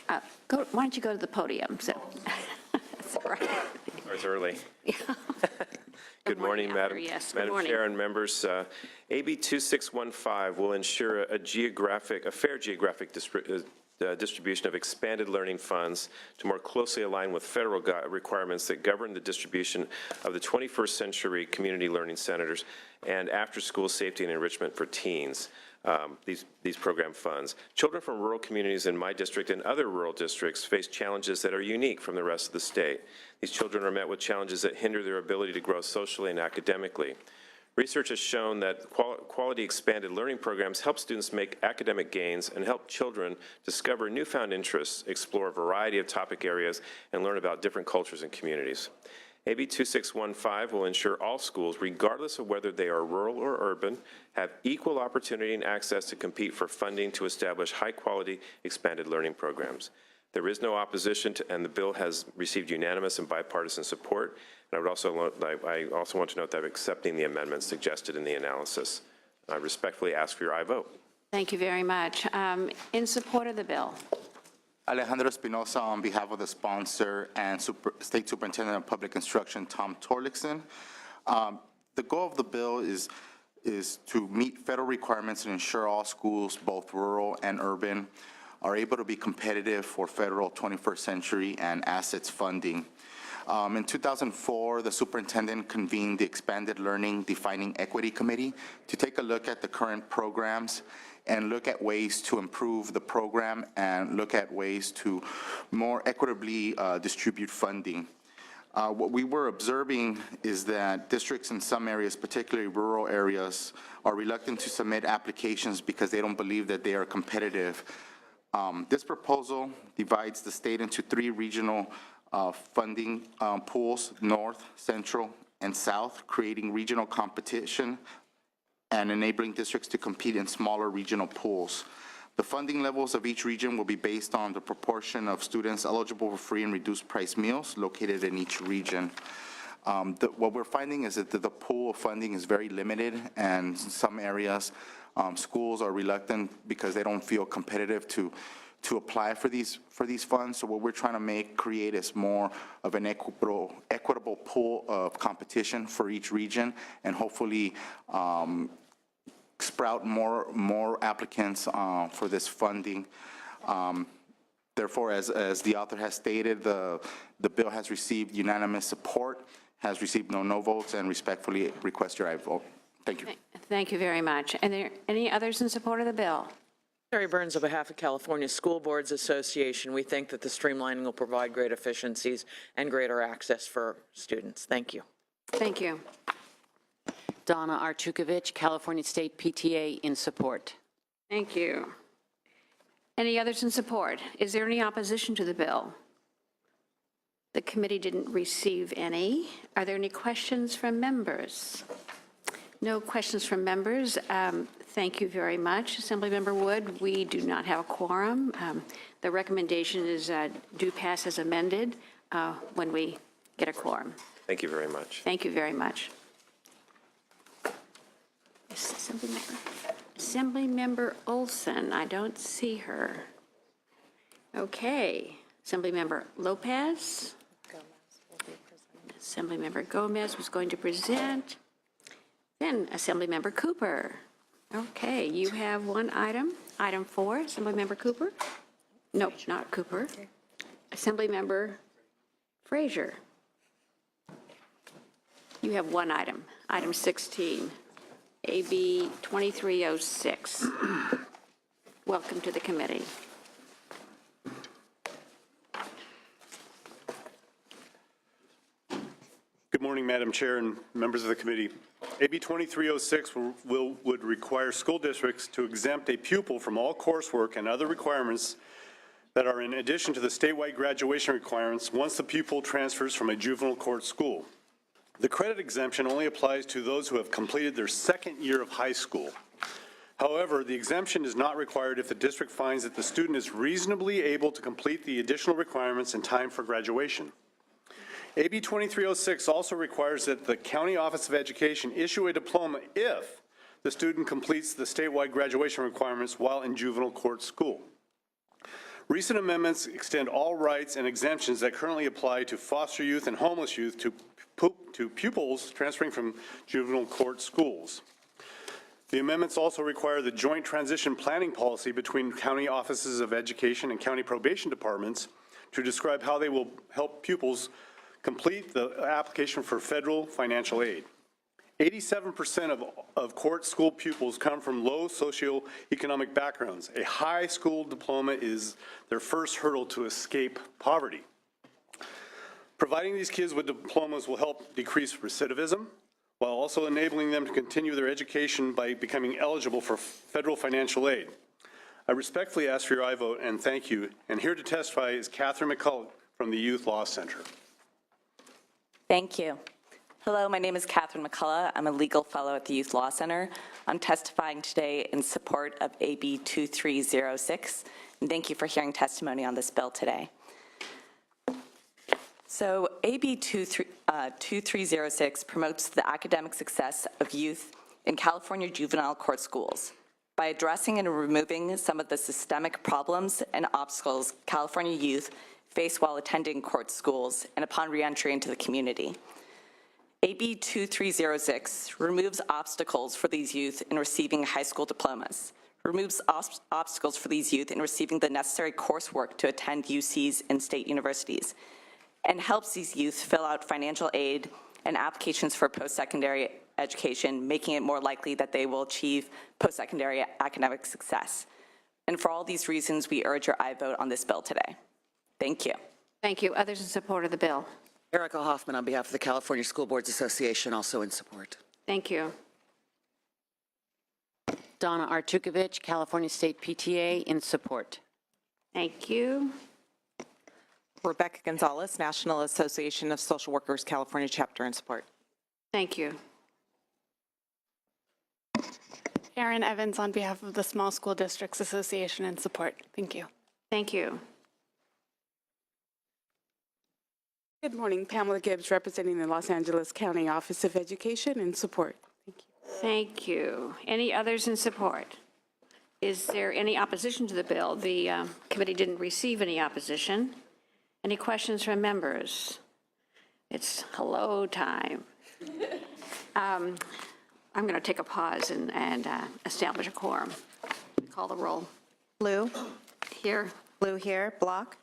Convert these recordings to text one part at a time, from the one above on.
Why don't you go to the podium? So, that's all right. It's early. Good morning, Madam Chair and members. AB 2615 will ensure a fair geographic distribution of expanded learning funds to more closely align with federal requirements that govern the distribution of the 21st century community learning centers and after-school safety and enrichment for teens. These program funds. Children from rural communities in my district and other rural districts face challenges that are unique from the rest of the state. These children are met with challenges that hinder their ability to grow socially and academically. Research has shown that quality expanded learning programs help students make academic gains and help children discover newfound interests, explore a variety of topic areas, and learn about different cultures and communities. AB 2615 will ensure all schools, regardless of whether they are rural or urban, have equal opportunity and access to compete for funding to establish high-quality expanded learning programs. There is no opposition and the bill has received unanimous and bipartisan support. And I also want to note that I'm accepting the amendments suggested in the analysis. I respectfully ask for your aye vote. Thank you very much. In support of the bill. Alejandro Espinosa on behalf of the sponsor and State Superintendent of Public Instruction, Tom Torlakson. The goal of the bill is to meet federal requirements and ensure all schools, both rural and urban, are able to be competitive for federal 21st century and assets funding. In 2004, the superintendent convened the Expanded Learning Defining Equity Committee to take a look at the current programs and look at ways to improve the program and look at ways to more equitably distribute funding. What we were observing is that districts in some areas, particularly rural areas, are reluctant to submit applications because they don't believe that they are competitive. This proposal divides the state into 3 regional funding pools, North, Central, and South, creating regional competition and enabling districts to compete in smaller regional pools. The funding levels of each region will be based on the proportion of students eligible for free and reduced price meals located in each region. What we're finding is that the pool of funding is very limited, and in some areas, schools are reluctant because they don't feel competitive to apply for these funds. So what we're trying to create is more of an equitable pool of competition for each region, and hopefully sprout more applicants for this funding. Therefore, as the author has stated, the bill has received unanimous support, has received no votes, and respectfully request your aye vote. Thank you. Thank you very much. Are there any others in support of the bill? Terry Burns, on behalf of California School Boards Association, we think that the streamlining will provide great efficiencies and greater access for students. Thank you. Thank you. Donna Archukovich, California State PTA, in support. Thank you. Any others in support? Is there any opposition to the bill? The committee didn't receive any. Are there any questions from members? No questions from members. Thank you very much, Assemblymember Wood. We do not have a quorum. The recommendation is do pass as amended when we get a quorum. Thank you very much. Thank you very much. Assemblymember Olson, I don't see her. Okay, Assemblymember Lopez. Assemblymember Gomez was going to present. Then Assemblymember Cooper. Okay, you have one item. Item 4, Assemblymember Cooper. Nope, not Cooper. Assemblymember Frazier. You have one item. Item 16, AB 2306. Welcome to the committee. Good morning, Madam Chair and members of the committee. AB 2306 would require school districts to exempt a pupil from all coursework and other requirements that are in addition to the statewide graduation requirements once the pupil transfers from a juvenile court school. The credit exemption only applies to those who have completed their second year of high school. However, the exemption is not required if the district finds that the student is reasonably able to complete the additional requirements in time for graduation. AB 2306 also requires that the County Office of Education issue a diploma if the student completes the statewide graduation requirements while in juvenile court school. Recent amendments extend all rights and exemptions that currently apply to foster youth and homeless youth to pupils transferring from juvenile court schools. The amendments also require the joint transition planning policy between county offices of education and county probation departments to describe how they will help pupils complete the application for federal financial aid. 87% of court school pupils come from low socioeconomic backgrounds. A high school diploma is their first hurdle to escape poverty. Providing these kids with diplomas will help decrease recidivism, while also enabling them to continue their education by becoming eligible for federal financial aid. I respectfully ask for your aye vote and thank you. And here to testify is Catherine McCulloch from the Youth Law Center. Thank you. Hello, my name is Catherine McCullough. I'm a legal fellow at the Youth Law Center. I'm testifying today in support of AB 2306, and thank you for hearing testimony on this bill today. So AB 2306 promotes the academic success of youth in California juvenile court schools by addressing and removing some of the systemic problems and obstacles California youth face while attending court schools and upon reentry into the community. AB 2306 removes obstacles for these youth in receiving high school diplomas, removes obstacles for these youth in receiving the necessary coursework to attend UCs and state universities, and helps these youth fill out financial aid and applications for post-secondary education, making it more likely that they will achieve post-secondary academic success. And for all these reasons, we urge your aye vote on this bill today. Thank you. Thank you. Others in support of the bill? Erica Hoffman on behalf of the California School Boards Association, also in support. Thank you. Donna Artukovich, California State PTA, in support. Thank you. Rebecca Gonzalez, National Association of Social Workers, California chapter, in support. Thank you. Erin Evans on behalf of the Small School Districts Association, in support. Thank you. Thank you. Good morning, Pamela Gibbs representing the Los Angeles County Office of Education, in support. Thank you. Thank you. Any others in support? Is there any opposition to the bill? The committee didn't receive any opposition. Any questions from members? It's hello time. I'm going to take a pause and establish a quorum. Call the roll. Blue. Here. Blue here. Block.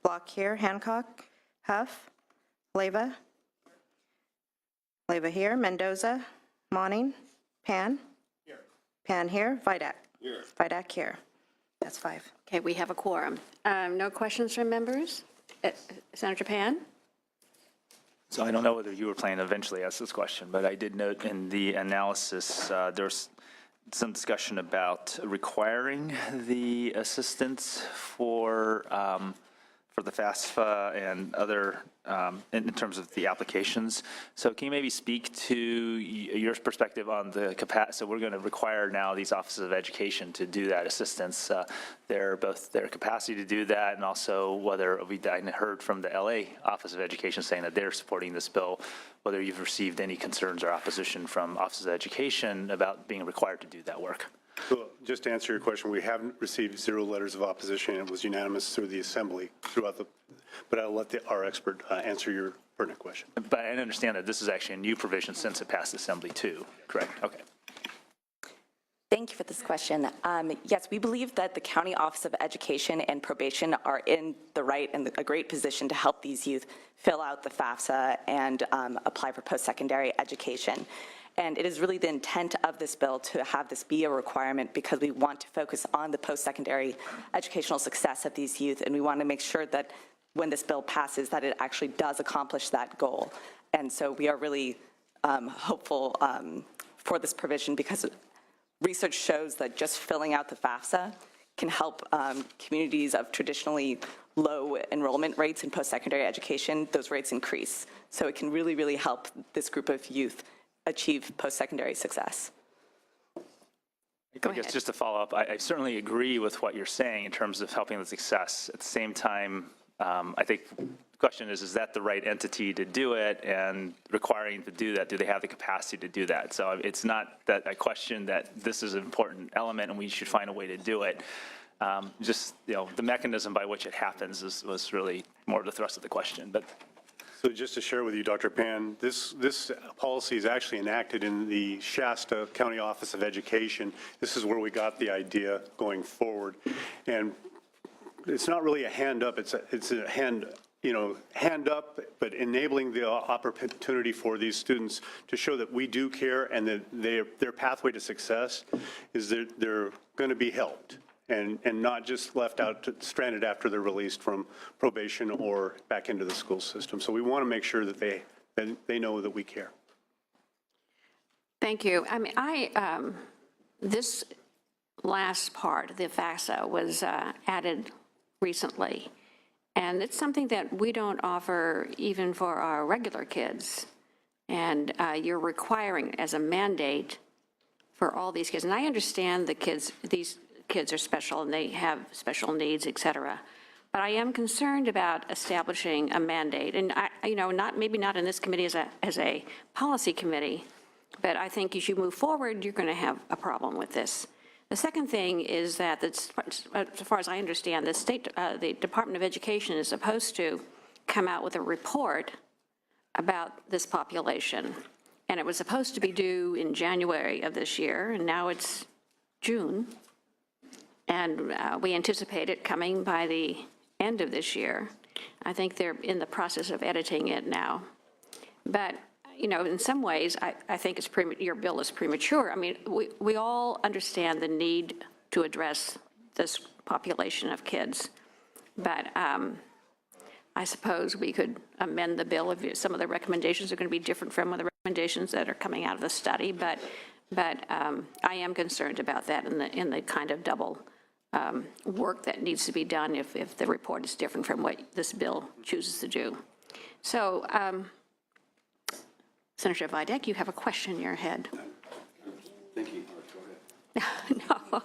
Block here. Hancock. Huff. Leyva. Leyva here. Mendoza. Monning. Pan. Here. Pan here. Vidak. Here. Vidak here. That's 5. Okay, we have a quorum. No questions from members? Senator Pan? So I don't know whether you were planning to eventually ask this question, but I did note in the analysis there's some discussion about requiring the assistance for the FAFSA and other, in terms of the applications. So can you maybe speak to your perspective on the capacity? So we're going to require now these offices of education to do that assistance. Both their capacity to do that, and also whether I heard from the LA Office of Education saying that they're supporting this bill, whether you've received any concerns or opposition from offices of education about being required to do that work. So just to answer your question, we haven't received 0 letters of opposition. It was unanimous through the assembly but I'll let our expert answer your pertinent question. But I understand that this is actually a new provision since it passed assembly too, correct? Okay. Thank you for this question. Yes, we believe that the County Office of Education and Probation are in the right and a great position to help these youth fill out the FAFSA and apply for post-secondary education. And it is really the intent of this bill to have this be a requirement because we want to focus on the post-secondary educational success of these youth, and we want to make sure that when this bill passes that it actually does accomplish that goal. And so we are really hopeful for this provision because research shows that just filling out the FAFSA can help communities of traditionally low enrollment rates in post-secondary education, those rates increase. So it can really, really help this group of youth achieve post-secondary success. I guess just to follow up, I certainly agree with what you're saying in terms of helping with success. At the same time, I think the question is that the right entity to do it, and requiring to do that, do they have the capacity to do that? So it's not that I question that this is an important element and we should find a way to do it. Just, the mechanism by which it happens was really more of the thrust of the question. But So just to share with you, Dr. Pan, this policy is actually enacted in the Shasta County Office of Education. This is where we got the idea going forward. And it's not really a hand up, it's a hand up, but enabling the opportunity for these students to show that we do care and that their pathway to success is that they're going to be helped and not just left out stranded after they're released from probation or back into the school system. So we want to make sure that they know that we care. Thank you. I mean, this last part, the FAFSA, was added recently, and it's something that we don't offer even for our regular kids. And you're requiring as a mandate for all these kids. And I understand these kids are special and they have special needs, et cetera. But I am concerned about establishing a mandate. And maybe not in this committee as a policy committee, but I think as you move forward, you're going to have a problem with this. The second thing is that, as far as I understand, the Department of Education is supposed to come out with a report about this population. And it was supposed to be due in January of this year, and now it's June. And we anticipate it coming by the end of this year. I think they're in the process of editing it now. But, in some ways, I think your bill is premature. I mean, we all understand the need to address this population of kids. But I suppose we could amend the bill if some of the recommendations are going to be different from the recommendations that are coming out of the study. But I am concerned about that in the kind of double work that needs to be done if the report is different from what this bill chooses to do. So, Senator Videk, you have a question in your head. Thank you. Go ahead. No.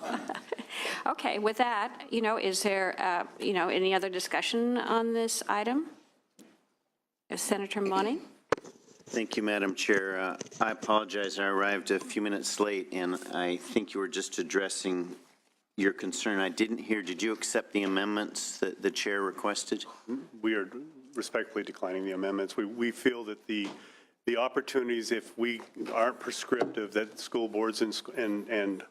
Okay, with that, is there, any other discussion on this item? Senator Money? Thank you, Madam Chair. I apologize. I arrived a few minutes late, and I think you were just addressing your concern. I didn't hear. Did you accept the amendments that the chair requested? We are respectfully declining the amendments. We feel that the opportunities, if we aren't prescriptive, that school boards and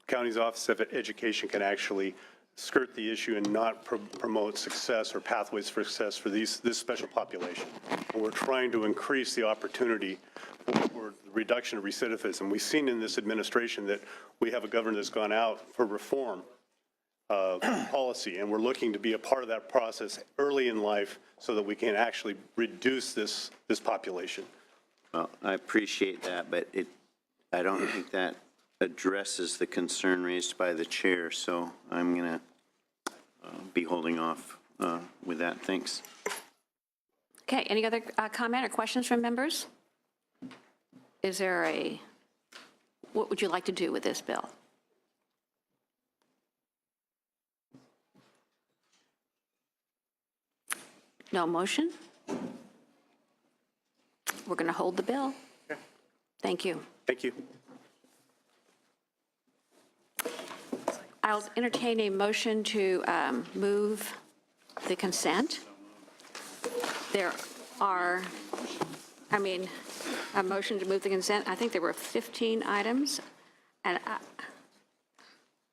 county's Office of Education can actually skirt the issue and not promote success or pathways for success for this special population. And we're trying to increase the opportunity for the reduction of recidivism. We've seen in this administration that we have a governor that's gone out for reform policy, and we're looking to be a part of that process early in life so that we can actually reduce this population. Well, I appreciate that, but I don't think that addresses the concern raised by the chair, so I'm going to be holding off with that. Thanks. Okay, any other comment or questions from members? Is there what would you like to do with this bill? No motion? We're going to hold the bill. Okay. Thank you. Thank you. I'll entertain a motion to move the consent. There are, a motion to move the consent. I think there were 15 items. And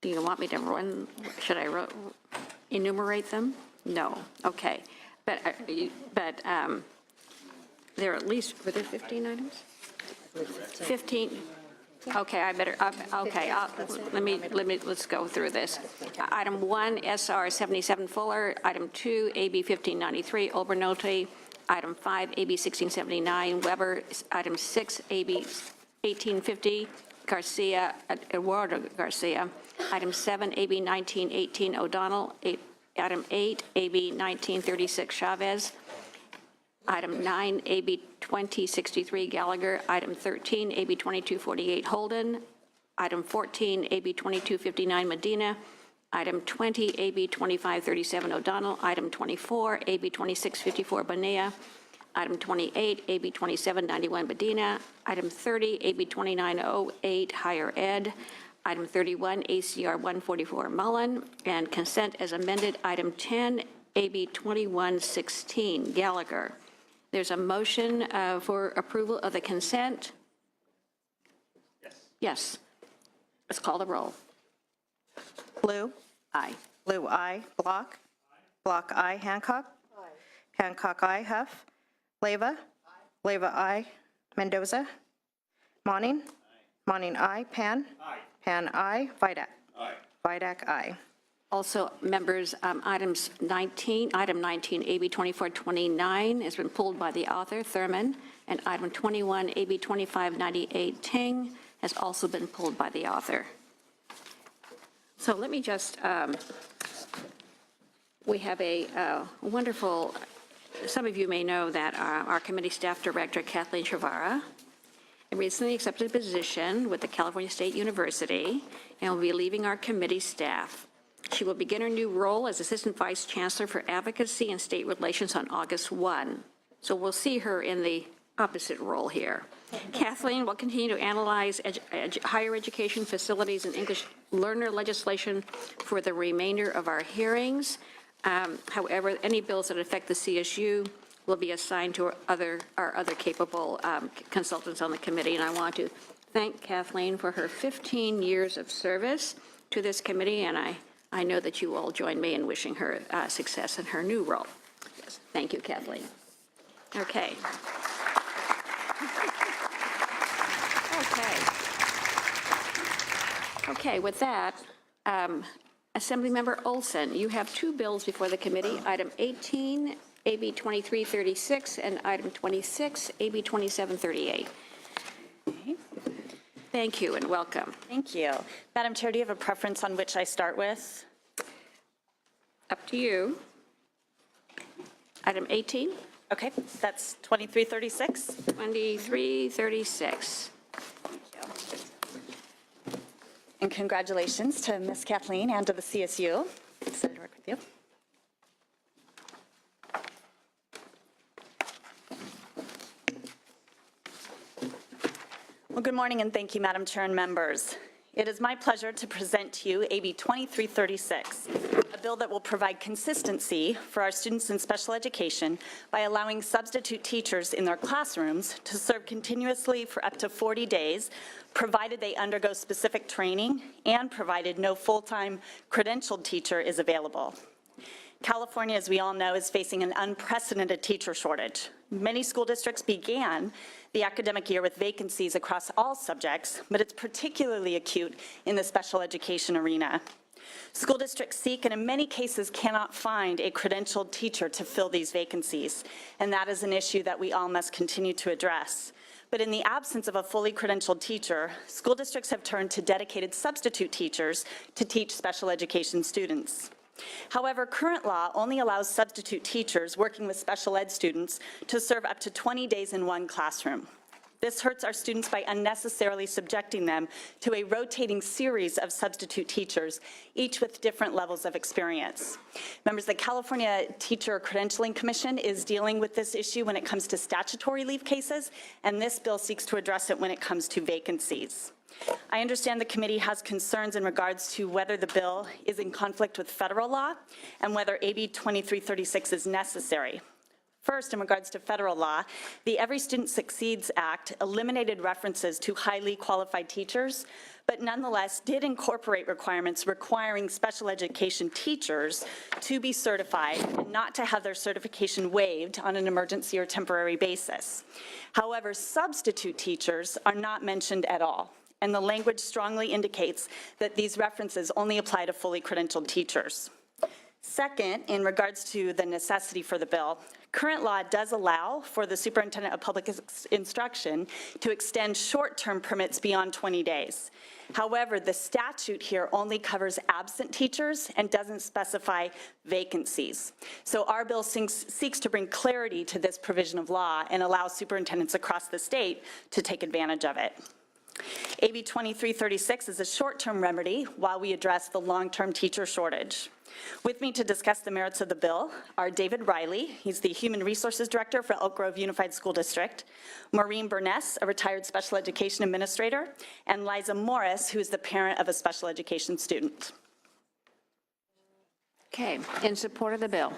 do you want me to should I enumerate them? No. Okay. But there are at least, were there 15 items? 15. Okay, let's go through this. Item 1, SR 77 Fuller. Item 2, AB 1593, Obernolte. Item 5, AB 1679, Weber. Item 6, AB 1850, Garcia, Eduardo Garcia. Item 7, AB 1918, O'Donnell. Item 8, AB 1936, Chavez. Item 9, AB 2063, Gallagher. Item 13, AB 2248, Holden. Item 14, AB 2259, Medina. Item 20, AB 2537, O'Donnell. Item 24, AB 2654, Bonilla. Item 28, AB 2791, Medina. Item 30, AB 2908, Higher Ed. Item 31, ACR 144 Mullen, and consent as amended, item 10, AB 2116 Gallagher. There's a motion for approval of the consent. Yes. Let's call the roll. Blue? Aye. Blue, aye. Block? Block, aye. Hancock? Hancock, aye. Huff? Leyva? Leyva, aye. Mendoza? Monning? Monning, aye. Pan? Pan, aye. Vidak? Vidak, aye. Also, members, item 19, AB 2429 has been pulled by the author, Thurman, and item 21, AB 2598, Ting, has also been pulled by the author. So let me just, we have a wonderful, some of you may know that our committee staff director, Kathleen Shavara, recently accepted a position with the California State University and will be leaving our committee staff. She will begin her new role as Assistant Vice Chancellor for Advocacy and State Relations on August 1. So we'll see her in the opposite role here. Kathleen will continue to analyze higher education facilities and English learner legislation for the remainder of our hearings. However, any bills that affect the CSU will be assigned to our other capable consultants on the committee. And I want to thank Kathleen for her 15 years of service to this committee, and I know that you all join me in wishing her success in her new role. Yes. Thank you, Kathleen. Okay. Okay, with that, Assemblymember Olson, you have two bills before the committee, item 18, AB 2336, and item 26, AB 2738. Thank you and welcome. Thank you. Madam Chair, do you have a preference on which I start with? Up to you. Item 18? Okay, that's 2336. 2336. Thank you. And congratulations to Ms. Kathleen and to the CSU. Excited to work with you. Well, good morning and thank you, Madam Chair and members. It is my pleasure to present to you AB 2336, a bill that will provide consistency for our students in special education by allowing substitute teachers in their classrooms to serve continuously for up to 40 days, provided they undergo specific training and provided no full-time credentialed teacher is available. California, as we all know, is facing an unprecedented teacher shortage. Many school districts began the academic year with vacancies across all subjects, but it's particularly acute in the special education arena. School districts seek and in many cases cannot find a credentialed teacher to fill these vacancies, and that is an issue that we all must continue to address. But in the absence of a fully credentialed teacher, school districts have turned to dedicated substitute teachers to teach special education students. However, current law only allows substitute teachers working with special ed students to serve up to 20 days in one classroom. This hurts our students by unnecessarily subjecting them to a rotating series of substitute teachers, each with different levels of experience. Members, the California Teacher Credentialing Commission is dealing with this issue when it comes to statutory leave cases, and this bill seeks to address it when it comes to vacancies. I understand the committee has concerns in regards to whether the bill is in conflict with federal law and whether AB 2336 is necessary. First, in regards to federal law, the Every Student Succeeds Act eliminated references to highly qualified teachers, but nonetheless did incorporate requirements requiring special education teachers to be certified and not to have their certification waived on an emergency or temporary basis. However, substitute teachers are not mentioned at all, and the language strongly indicates that these references only apply to fully credentialed teachers. Second, in regards to the necessity for the bill, current law does allow for the superintendent of public instruction to extend short-term permits beyond 20 days. However, the statute here only covers absent teachers and doesn't specify vacancies. So our bill seeks to bring clarity to this provision of law and allow superintendents across the state to take advantage of it. AB 2336 is a short-term remedy while we address the long-term teacher shortage. With me to discuss the merits of the bill are David Riley, he's the Human Resources Director for Elk Grove Unified School District, Maureen Burness, a retired special education administrator, and Liza Morris, who is the parent of a special education student. Okay, in support of the bill.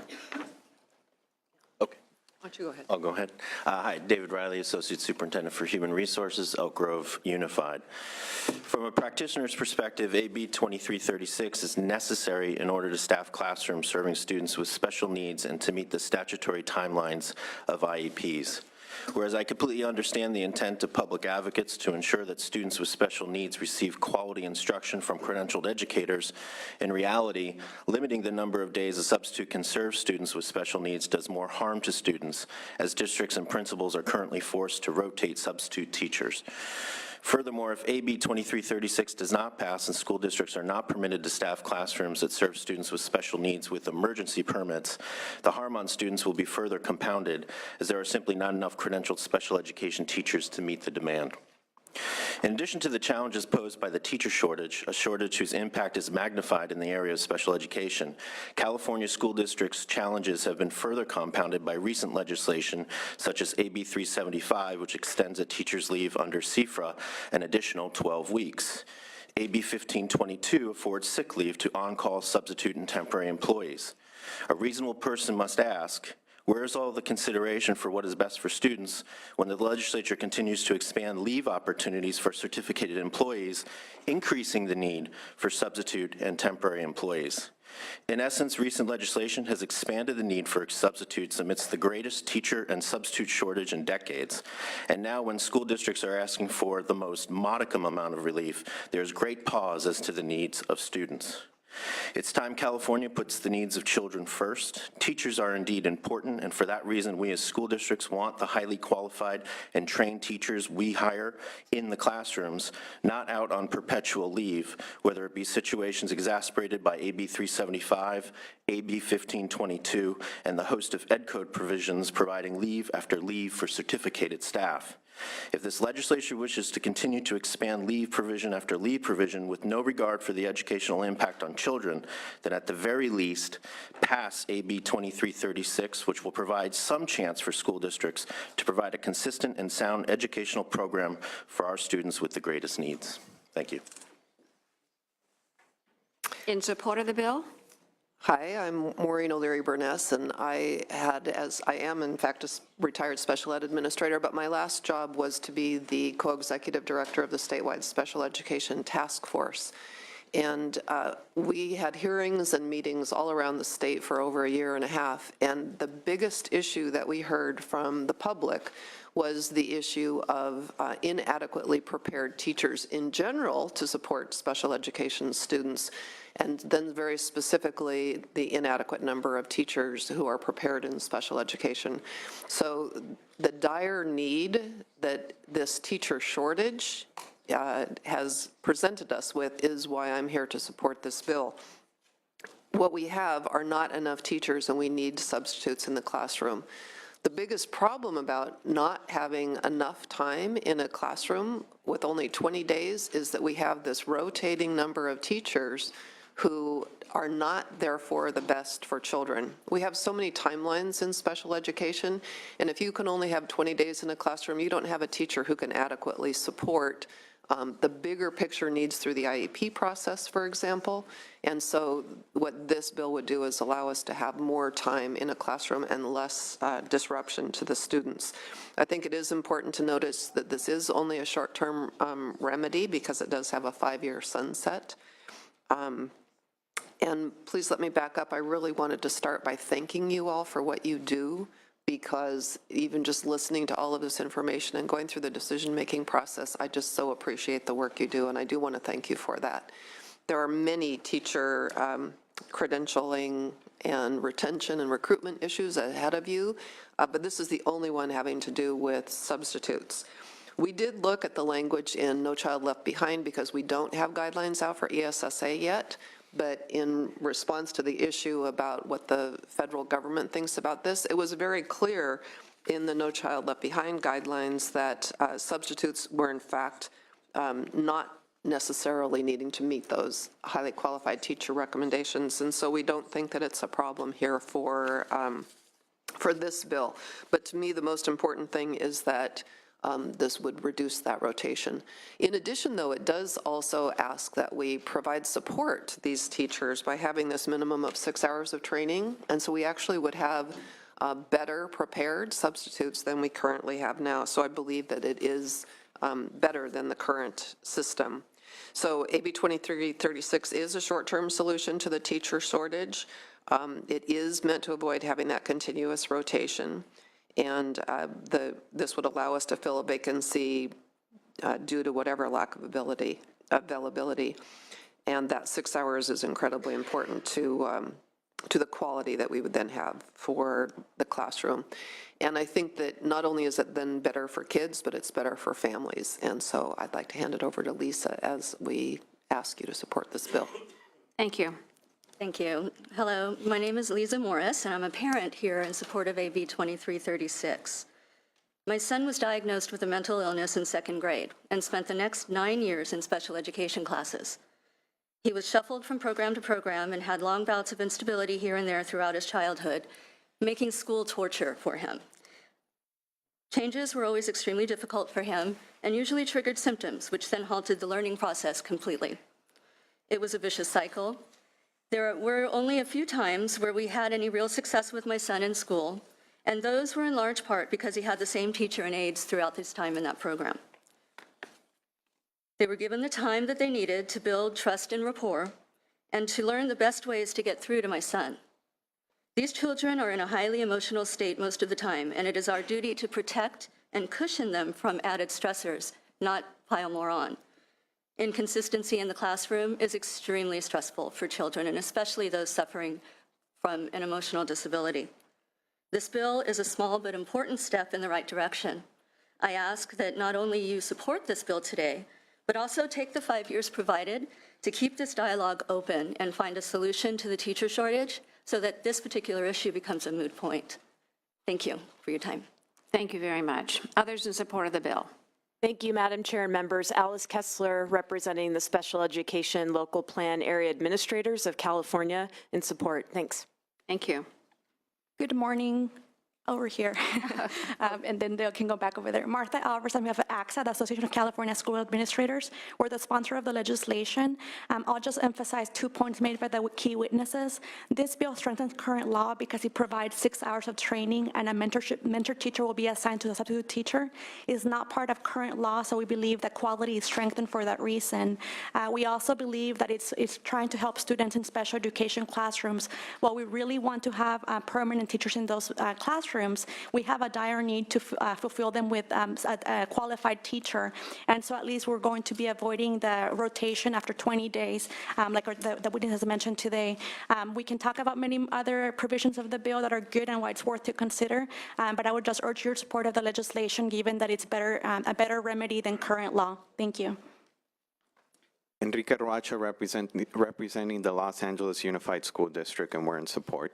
Okay. Why don't you go ahead? I'll go ahead. Hi, David Riley, Associate Superintendent for Human Resources, Elk Grove Unified. From a practitioner's perspective, AB 2336 is necessary in order to staff classrooms serving students with special needs and to meet the statutory timelines of IEPs. Whereas I completely understand the intent of public advocates to ensure that students with special needs receive quality instruction from credentialed educators, in reality, limiting the number of days a substitute can serve students with special needs does more harm to students, as districts and principals are currently forced to rotate substitute teachers. Furthermore, if AB 2336 does not pass and school districts are not permitted to staff classrooms that serve students with special needs with emergency permits, the harm on students will be further compounded, as there are simply not enough credentialed special education teachers to meet the demand. In addition to the challenges posed by the teacher shortage, a shortage whose impact is magnified in the area of special education, California school districts' challenges have been further compounded by recent legislation such as AB 375, which extends a teacher's leave under CFRA an additional 12 weeks. AB 1522 affords sick leave to on-call substitute and temporary employees. A reasonable person must ask, where is all the consideration for what is best for students when the legislature continues to expand leave opportunities for certificated employees, increasing the need for substitute and temporary employees? In essence, recent legislation has expanded the need for substitutes amidst the greatest teacher and substitute shortage in decades. And now when school districts are asking for the most modicum amount of relief, there's great pause as to the needs of students. It's time California puts the needs of children first. Teachers are indeed important, and for that reason, we as school districts want the highly qualified and trained teachers we hire in the classrooms, not out on perpetual leave, whether it be situations exacerbated by AB 375, AB 1522, and the host of Ed Code provisions providing leave after leave for certificated staff. If this legislature wishes to continue to expand leave provision after leave provision with no regard for the educational impact on children, then at the very least, pass AB 2336, which will provide some chance for school districts to provide a consistent and sound educational program for our students with the greatest needs. Thank you. In support of the bill? Hi, I'm Maureen O'Leary Burness, and I am in fact a retired special ed administrator, but my last job was to be the co-executive director of the statewide special education task force. And we had hearings and meetings all around the state for over a year and a half, and the biggest issue that we heard from the public was the issue of inadequately prepared teachers in general to support special education students, and then very specifically the inadequate number of teachers who are prepared in special education. So the dire need that this teacher shortage has presented us with is why I'm here to support this bill. What we have are not enough teachers, and we need substitutes in the classroom. The biggest problem about not having enough time in a classroom with only 20 days is that we have this rotating number of teachers who are not therefore the best for children. We have so many timelines in special education, and if you can only have 20 days in a classroom, you don't have a teacher who can adequately support the bigger picture needs through the IEP process, for example. And so what this bill would do is allow us to have more time in a classroom and less disruption to the students. I think it is important to notice that this is only a short-term remedy because it does have a 5-year sunset. And please let me back up. I really wanted to start by thanking you all for what you do, because even just listening to all of this information and going through the decision-making process, I just so appreciate the work you do, and I do want to thank you for that. There are many teacher credentialing and retention and recruitment issues ahead of you, but this is the only one having to do with substitutes. We did look at the language in No Child Left Behind because we don't have guidelines out for ESSA yet, but in response to the issue about what the federal government thinks about this, it was very clear in the No Child Left Behind guidelines that substitutes were in fact not necessarily needing to meet those highly qualified teacher recommendations. And so we don't think that it's a problem here for this bill. But to me, the most important thing is that this would reduce that rotation. In addition, though, it does also ask that we provide support to these teachers by having this minimum of 6 hours of training. And so we actually would have better prepared substitutes than we currently have now. So I believe that it is better than the current system. So AB 2336 is a short-term solution to the teacher shortage. It is meant to avoid having that continuous rotation. And this would allow us to fill a vacancy due to whatever lack of availability. And that 6 hours is incredibly important to the quality that we would then have for the classroom. And I think that not only is it then better for kids, but it's better for families. And so I'd like to hand it over to Lisa as we ask you to support this bill. Thank you. Thank you. Hello, my name is Lisa Morris, and I'm a parent here in support of AB 2336. My son was diagnosed with a mental illness in 2nd grade and spent the next 9 years in special education classes. He was shuffled from program to program and had long bouts of instability here and there throughout his childhood, making school torture for him. Changes were always extremely difficult for him and usually triggered symptoms, which then halted the learning process completely. It was a vicious cycle. There were only a few times where we had any real success with my son in school, and those were in large part because he had the same teacher and aides throughout his time in that program. They were given the time that they needed to build trust and rapport and to learn the best ways to get through to my son. These children are in a highly emotional state most of the time, and it is our duty to protect and cushion them from added stressors, not pile more on. Inconsistency in the classroom is extremely stressful for children, and especially those suffering from an emotional disability. This bill is a small but important step in the right direction. I ask that not only you support this bill today, but also take the 5 years provided to keep this dialogue open and find a solution to the teacher shortage so that this particular issue becomes a moot point. Thank you for your time. Thank you very much. Others in support of the bill? Thank you, Madam Chair and members. Alice Kessler, representing the Special Education Local Plan Area Administrators of California, in support. Thanks. Thank you. Good morning. Over here. And then they can go back over there. Martha Alvarez, on behalf of ACSA, the Association of California School Administrators. We're the sponsor of the legislation. I'll just emphasize 2 points made by the key witnesses. This bill strengthens current law because it provides 6 hours of training and a mentor teacher will be assigned to the substitute teacher. It is not part of current law, so we believe that quality is strengthened for that reason. We also believe that it's trying to help students in special education classrooms. While we really want to have permanent teachers in those classrooms, we have a dire need to fulfill them with a qualified teacher. And so at least we're going to be avoiding the rotation after 20 days, like the witness has mentioned today. We can talk about many other provisions of the bill that are good and why it's worth to consider, but I would just urge your support of the legislation given that it's a better remedy than current law. Thank you. Enrique Roacha, representing the Los Angeles Unified School District, and we're in support.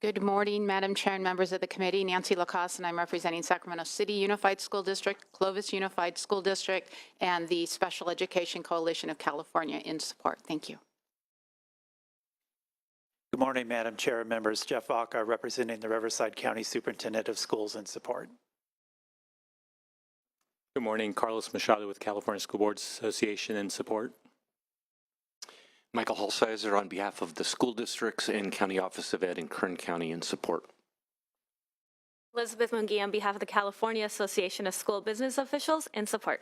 Good morning, Madam Chair and members of the committee. Nancy Lacoste, and I'm representing Sacramento City Unified School District, Clovis Unified School District, and the Special Education Coalition of California in support. Thank you. Good morning, Madam Chair and members. Jeff Vaca, representing the Riverside County Superintendent of Schools in support. Good morning, Carlos Machado with California School Boards Association in support. Michael Holsizer on behalf of the school districts and County Office of Ed in Kern County in support. Elizabeth Munguia on behalf of the California Association of School Business Officials in support.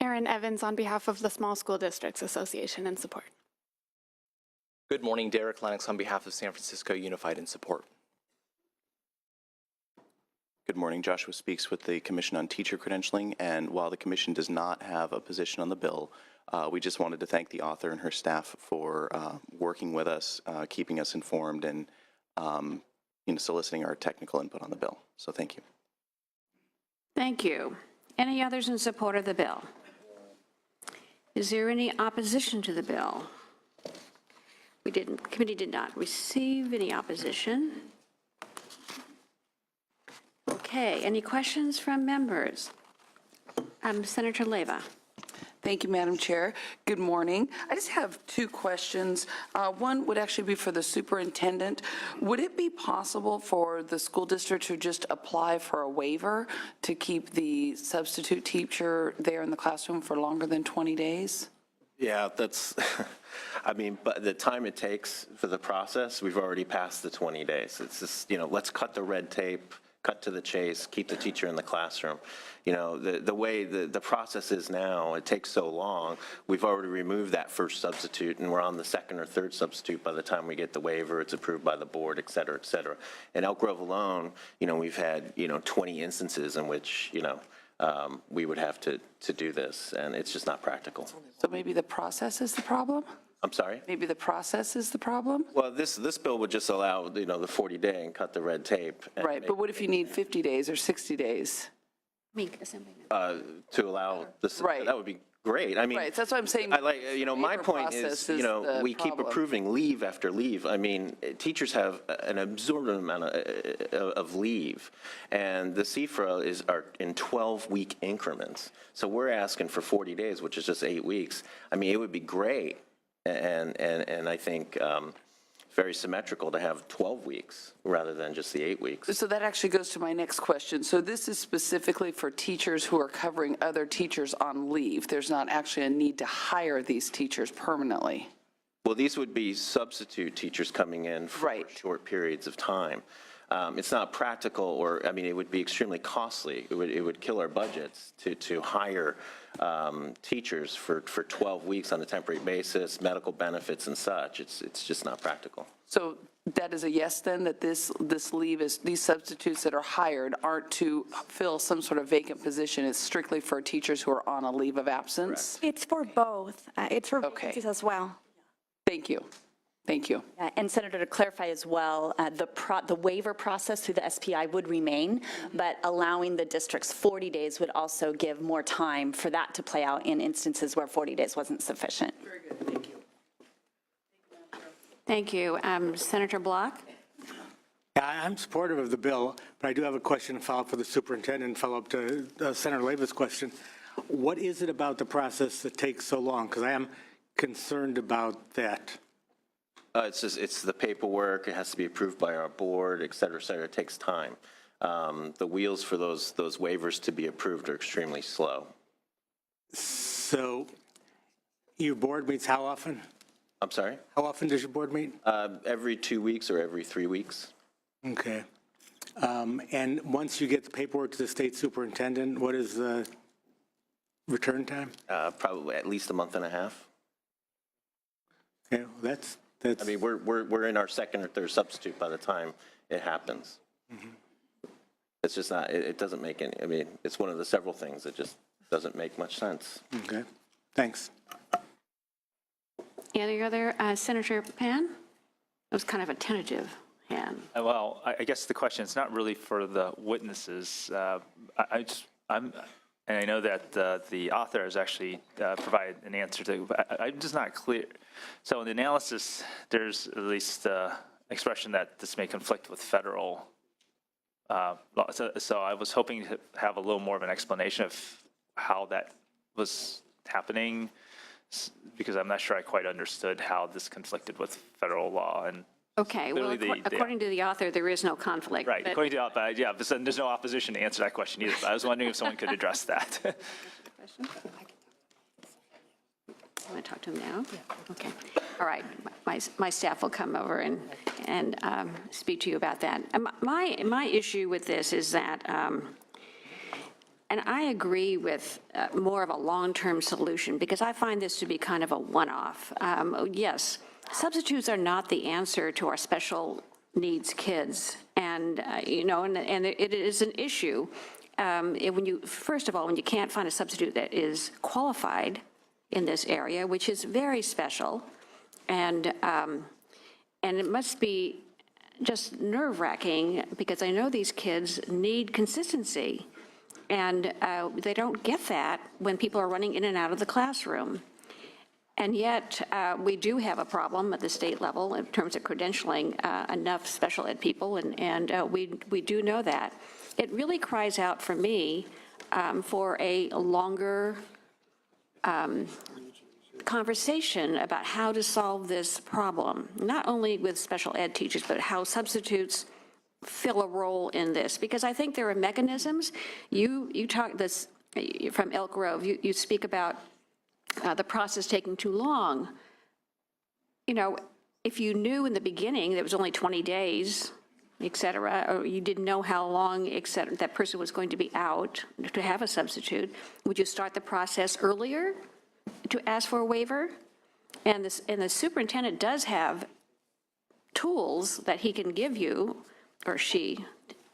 Erin Evans on behalf of the Small School Districts Association in support. Good morning, Derek Lennox on behalf of San Francisco Unified in support. Good morning, Joshua Speaks with the Commission on Teacher Credentialing, and while the Commission does not have a position on the bill, we just wanted to thank the author and her staff for working with us, keeping us informed, and soliciting our technical input on the bill. So thank you. Thank you. Any others in support of the bill? Is there any opposition to the bill? The committee did not receive any opposition. Okay. Okay, any questions from members? Senator Leyva. Thank you, Madam Chair. Good morning. I just have two questions. One would actually be for the superintendent. Would it be possible for the school district to just apply for a waiver to keep the substitute teacher there in the classroom for longer than 20 days? Yeah, that's, I mean, but the time it takes for the process, we've already passed the 20 days. It's just, let's cut the red tape, cut to the chase, keep the teacher in the classroom. The way the process is now, it takes so long, we've already removed that first substitute, and we're on the second or third substitute by the time we get the waiver, it's approved by the board, et cetera, et cetera. In Elk Grove alone, we've had, 20 instances in which, we would have to do this, and it's just not practical. So maybe the process is the problem? I'm sorry? Maybe the process is the problem? Well, this bill would just allow, the 40-day and cut the red tape. And Right, but what if you need 50 days or 60 days? to allow this, Right. that would be great. I mean, Right, so that's what I'm saying. I like, my waiver point is, process is the we keep problem. approving leave after leave. I mean, teachers have an absorbent amount of leave, and the CFRA are in 12-week increments. So we're asking for 40 days, which is just 8 weeks. I mean, it would be great, and I think very symmetrical to have 12 weeks rather than just the 8 weeks. So that actually goes to my next question. So this is specifically for teachers who are covering other teachers on leave. There's not actually a need to hire these teachers permanently. Well, these would be substitute teachers coming in for short periods of time. It's not practical, or, I mean, it would be extremely costly. It would kill our budgets to hire teachers for 12 weeks on a temporary basis, medical benefits and such. It's just not practical. So that is a yes then, that this leave is, these substitutes that are hired aren't to fill some sort of vacant position. It's strictly for teachers who are on a leave of absence? It's for both. It's for vacancies as well. Thank you. Thank you. And Senator, to clarify as well, the waiver process through the SPI would remain, but allowing the districts 40 days would also give more time for that to play out in instances where 40 days wasn't sufficient. Very good. Thank you. Thank you. Senator Block? Yeah, I'm supportive of the bill, but I do have a question to follow up for the superintendent and follow up to Senator Leyva's question. What is it about the process that takes so long? Because I am concerned about that. It's the paperwork, it has to be approved by our board, et cetera, it takes time. The wheels for those waivers to be approved are extremely slow. So your board meets how often? I'm sorry? How often does your board meet? Every 2 weeks or every 3 weeks. Okay. And once you get the paperwork to the state superintendent, what is the return time? Probably at least a month and a half. Okay, well, that's. I mean, we're in our second or third substitute by the time it happens. It's just not, it doesn't make any, I mean, it's one of the several things that just doesn't make much sense. Okay, thanks. Any other, Senator Pan? It was kind of a tentative hand. Well, I guess the question is not really for the witnesses. And I know that the author has actually provided an answer to, but I'm just not clear. So in the analysis, there's at least expression that this may conflict with federal law. So I was hoping to have a little more of an explanation of how that was happening, because I'm not sure I quite understood how this conflicted with federal law. And Okay, well, according to the author, there is no conflict. Right, but- according to the author, yeah, but there's no opposition to answer that question either. But I was wondering if someone could address that. You want to talk to him now? Yeah. Okay. All right. My staff will come over and speak to you about that. My issue with this is that, and I agree with more of a long-term solution, because I find this to be kind of a one-off. Yes, substitutes are not the answer to our special needs kids, and and it is an issue. First of all, when you can't find a substitute that is qualified in this area, which is very special, and it must be just nerve-wracking, because I know these kids need consistency, and they don't get that when people are running in and out of the classroom. And yet, we do have a problem at the state level in terms of credentialing enough special ed people, and we do know that. it really cries out for me for a longer conversation about how to solve this problem, not only with special ed teachers, but how substitutes fill a role in this, because I think there are mechanisms. You talk this from Elk Grove, you speak about the process taking too long. You know, if you knew in the beginning that it was only 20 days, et cetera, or you didn't know how long, et cetera, that person was going to be out to have a substitute, would you start the process earlier to ask for a waiver? And the superintendent does have tools that he can give you, or she,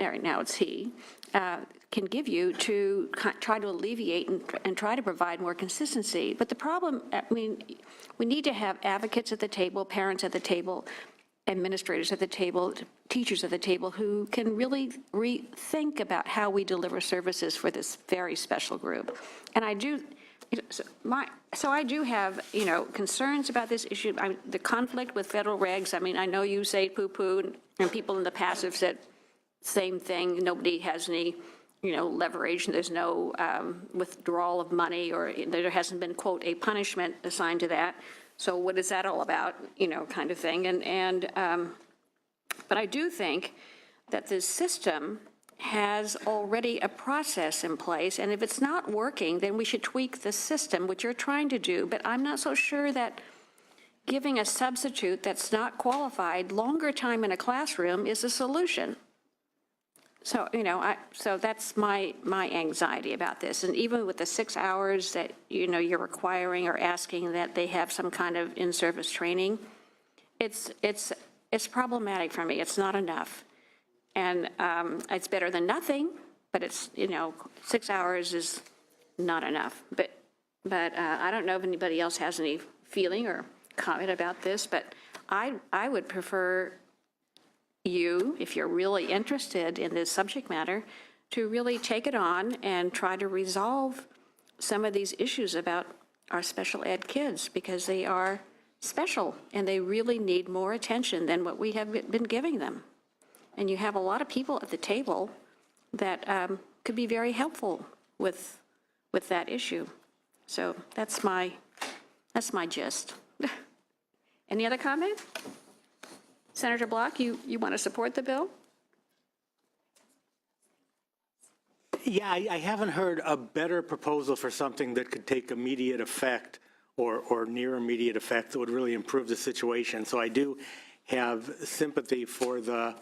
right now it's he, can give you to try to alleviate and try to provide more consistency. But the problem, I mean, we need to have advocates at the table, parents at the table, administrators at the table, teachers at the table who can really rethink about how we deliver services for this very special group. And I do, so I do have, you know, concerns about this issue. The conflict with federal regs, I mean, I know you say poo-poo, and people in the past have said same thing. Nobody has any, you know, leverage. There's no withdrawal of money, or there hasn't been, quote, a punishment assigned to that. So what is that all about, you know, kind of thing. But I do think that this system has already a process in place, and if it's not working, then we should tweak the system, which you're trying to do. But I'm not so sure that giving a substitute that's not qualified longer time in a classroom is a solution. So, you know, so that's my anxiety about this. And even with the 6 hours that, you know, you're requiring or asking that they have some kind of in-service training, it's problematic for me. It's not enough. And it's better than nothing, but it's, you know, 6 hours is not enough. But I don't know if anybody else has any feeling or comment about this, but I would prefer you, if you're really interested in this subject matter, to really take it on and try to resolve some of these issues about our special ed kids, because they are special and they really need more attention than what we have been giving them. And you have a lot of people at the table that could be very helpful with that issue. So that's my gist. Any other comment? Senator Block, you want to support the bill? Yeah, I haven't heard a better proposal for something that could take immediate effect or near immediate effect that would really improve the situation. So I do have sympathy for the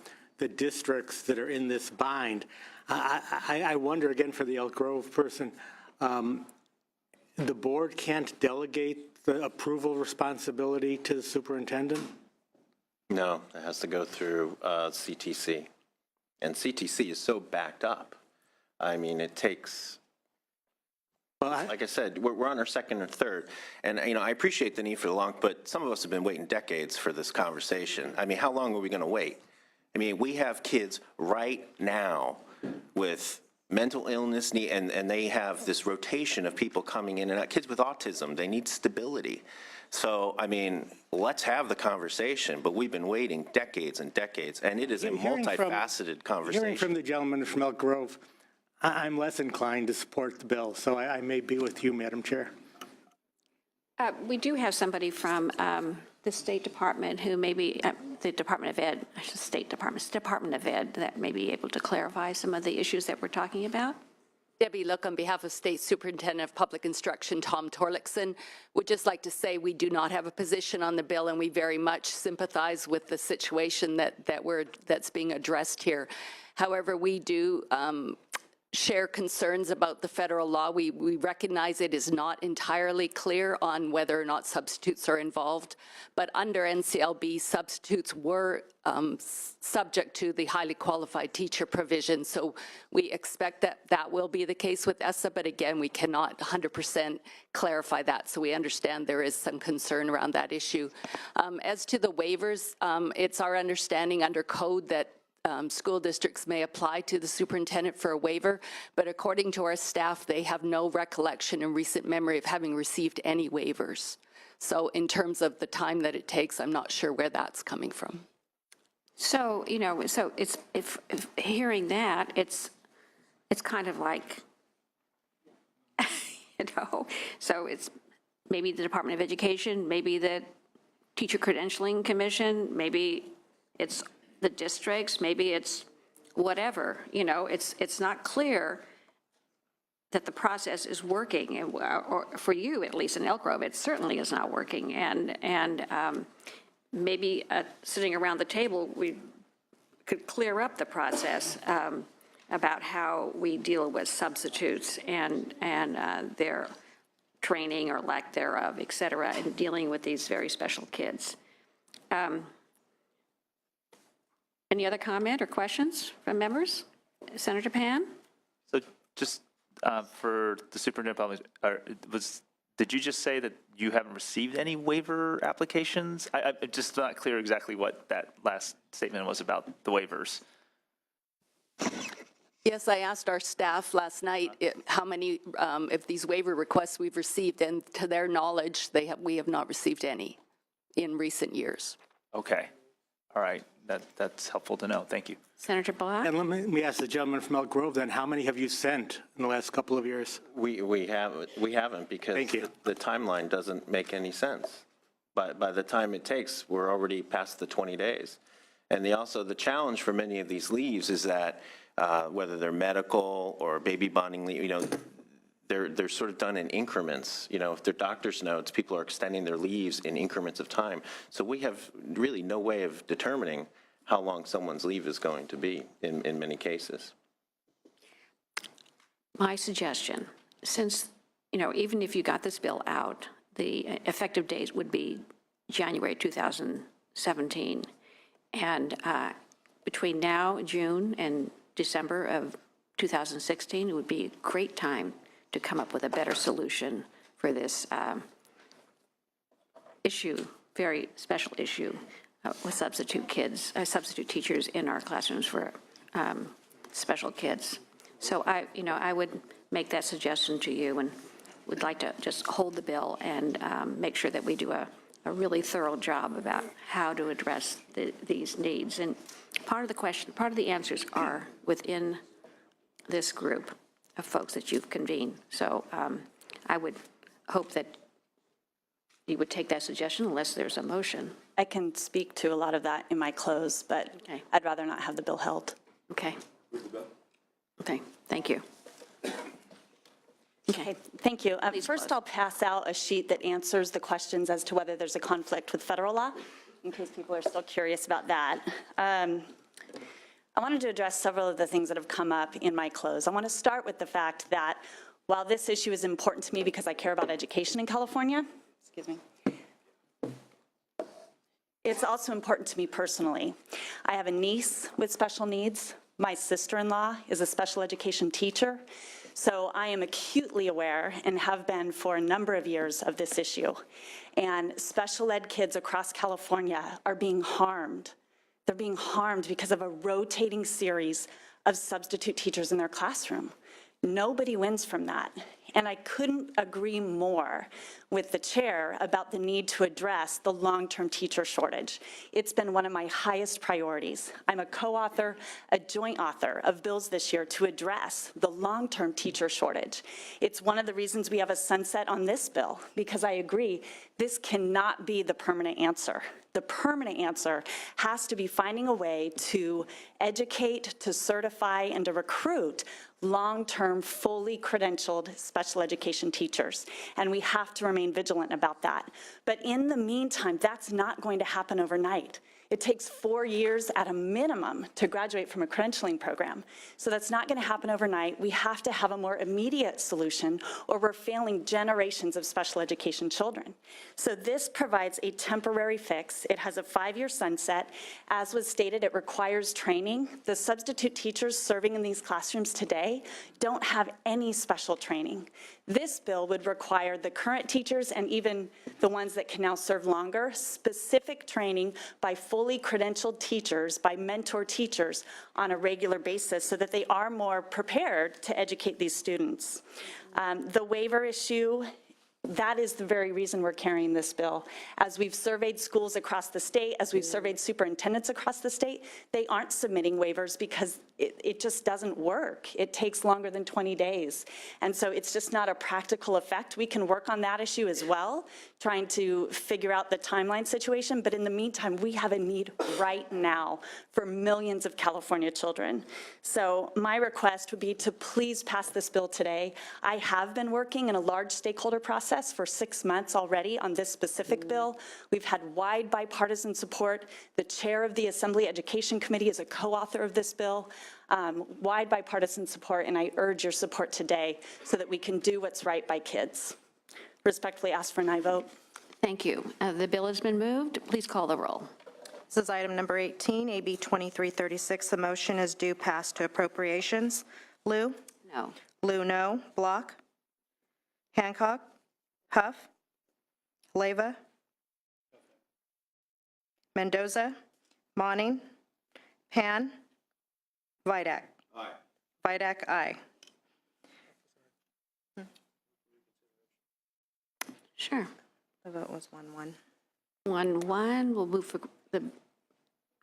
districts that are in this bind. I wonder, again, for the Elk Grove person, the board can't delegate the approval responsibility to the superintendent? No, it has to go through CTC. And CTC is so backed up. I mean, it takes, like I said, we're on our second or third. And, you know, I appreciate the need for the long, but some of us have been waiting decades for this conversation. I mean, how long are we going to wait? I mean, we have kids right now with mental illness, and they have this rotation of people coming in and out. Kids with autism, they need stability. So, I mean, let's have the conversation, but we've been waiting decades and decades, and it is a multifaceted conversation. Hearing from the gentleman from Elk Grove, I'm less inclined to support the bill, so I may be with you, Madam Chair. We do have somebody from the State Department who may be, the Department of Ed, Department of Ed, that may be able to clarify some of the issues that we're talking about. Debbie Look, on behalf of State Superintendent of Public Instruction Tom Torlakson, would just like to say we do not have a position on the bill, and we very much sympathize with the situation that's being addressed here. However, we do share concerns about the federal law. We recognize it is not entirely clear on whether or not substitutes are involved, but under NCLB, substitutes were subject to the highly qualified teacher provision. So we expect that will be the case with ESSA, but again, we cannot 100% clarify that. So we understand there is some concern around that issue. As to the waivers, it's our understanding under code that school districts may apply to the superintendent for a waiver, but according to our staff, they have no recollection in recent memory of having received any waivers. So in terms of the time that it takes, I'm not sure where that's coming from. So, you know, so it's, if hearing that, it's it's kind of like, so it's maybe the Department of Education, maybe the Teacher Credentialing Commission, maybe it's the districts, maybe it's whatever, it's not clear that the process is working, or for you, at least in Elk Grove, it certainly is not working. And maybe sitting around the table, we could clear up the process about how we deal with substitutes and their training or lack thereof, et cetera, and dealing with these very special kids. Any other comment or questions from members? Senator Pan? So just for the superintendent, did you just say that you haven't received any waiver applications? I'm just not clear exactly what that last statement was about the waivers. Yes, I asked our staff last night how many of these waiver requests we've received, and to their knowledge, we have not received any in recent years. Okay. All right. That's helpful to know. Thank you. Senator Black? And let me ask the gentleman from Elk Grove then, how many have you sent in the last couple of years? We haven't because the timeline doesn't make any sense. But by the time it takes, we're already past the 20 days. And also the challenge for many of these leaves is that whether they're medical or baby bonding leave, they're sort of done in increments. If they're doctor's notes, people are extending their leaves in increments of time. So we have really no way of determining how long someone's leave is going to be in many cases. My suggestion, since, even if you got this bill out, the effective date would be January 2017. And between now, June, and December of 2016, it would be a great time to come up with a better solution for this issue, very special issue with substitute teachers in our classrooms for special kids. So I would make that suggestion to you and would like to just hold the bill and make sure that we do a really thorough job about how to address these needs. And part of the answers are within this group of folks that you've convened. So I would hope that you would take that suggestion unless there's a motion. I can speak to a lot of that in my close, but I'd rather not have the bill held. Okay. Okay, thank you. Okay, thank you. First, I'll pass out a sheet that answers the questions as to whether there's a conflict with federal law, in case people are still curious about that. I wanted to address several of the things that have come up in my close. I want to start with the fact that while this issue is important to me because I care about education in California, it's also important to me personally. I have a niece with special needs. My sister-in-law is a special education teacher. So I am acutely aware and have been for a number of years of this issue. And special ed kids across California are being harmed. They're being harmed because of a rotating series of substitute teachers in their classroom. Nobody wins from that. And I couldn't agree more with the chair about the need to address the long-term teacher shortage. It's been one of my highest priorities. I'm a co-author, a joint author of bills this year to address the long-term teacher shortage. It's one of the reasons we have a sunset on this bill, because I agree this cannot be the permanent answer. The permanent answer has to be finding a way to educate, to certify, and to recruit long-term, fully credentialed special education teachers. And we have to remain vigilant about that. But in the meantime, that's not going to happen overnight. It takes 4 years at a minimum to graduate from a credentialing program. So that's not going to happen overnight. We have to have a more immediate solution, or we're failing generations of special education children. So this provides a temporary fix. It has a 5-year sunset. As was stated, it requires training. The substitute teachers serving in these classrooms today don't have any special training. This bill would require the current teachers and even the ones that can now serve longer, specific training by fully credentialed teachers, by mentor teachers on a regular basis so that they are more prepared to educate these students. The waiver issue That is the very reason we're carrying this bill. As we've surveyed schools across the state, as we've surveyed superintendents across the state, they aren't submitting waivers because it just doesn't work. It takes longer than 20 days. And so it's just not a practical effect. We can work on that issue as well, trying to figure out the timeline situation. But in the meantime, we have a need right now for millions of California children. So my request would be to please pass this bill today. I have been working in a large stakeholder process for 6 months already on this specific bill. We've had wide bipartisan support. The chair of the Assembly Education Committee is a co-author of this bill. Wide bipartisan support, and I urge your support today so that we can do what's right by kids. Respectfully ask for an aye vote. Thank you. The bill has been moved. Please call the roll. This is item number 18, AB 2336. The motion is due pass to appropriations. Liu? No. Liu, no. Block? Hancock? Huff? Leyva? Mendoza? Monning? Pan? Vidak? Aye. Vidak, aye. Sure. The vote was 1-1. 1-1. We'll move for the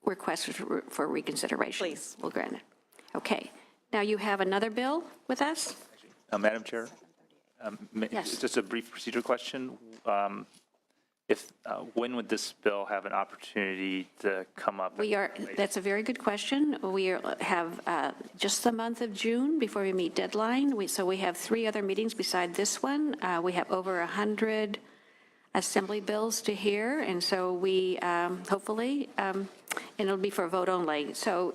request for reconsideration. Please. We'll grant it. Okay. Now you have another bill with us? Madam Chair? Yes. Just a brief procedure question. When would this bill have an opportunity to come up? That's a very good question. We have just the month of June before we meet deadline. So we have 3 other meetings beside this one. We have over 100 assembly bills to hear, and so we hopefully, and it'll be for a vote only. So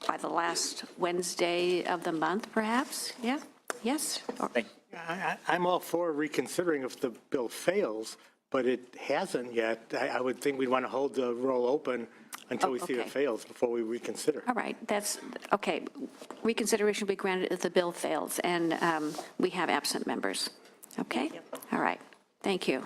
by the last Wednesday of the month, perhaps? Yeah? Yes? Thank you. I'm all for reconsidering if the bill fails, but it hasn't yet. I would think we'd want to hold the roll open until we see okay. it fails before we reconsider. All right, that's, okay. Reconsideration will be granted if the bill fails, and we have absent members. Okay? All right, thank you.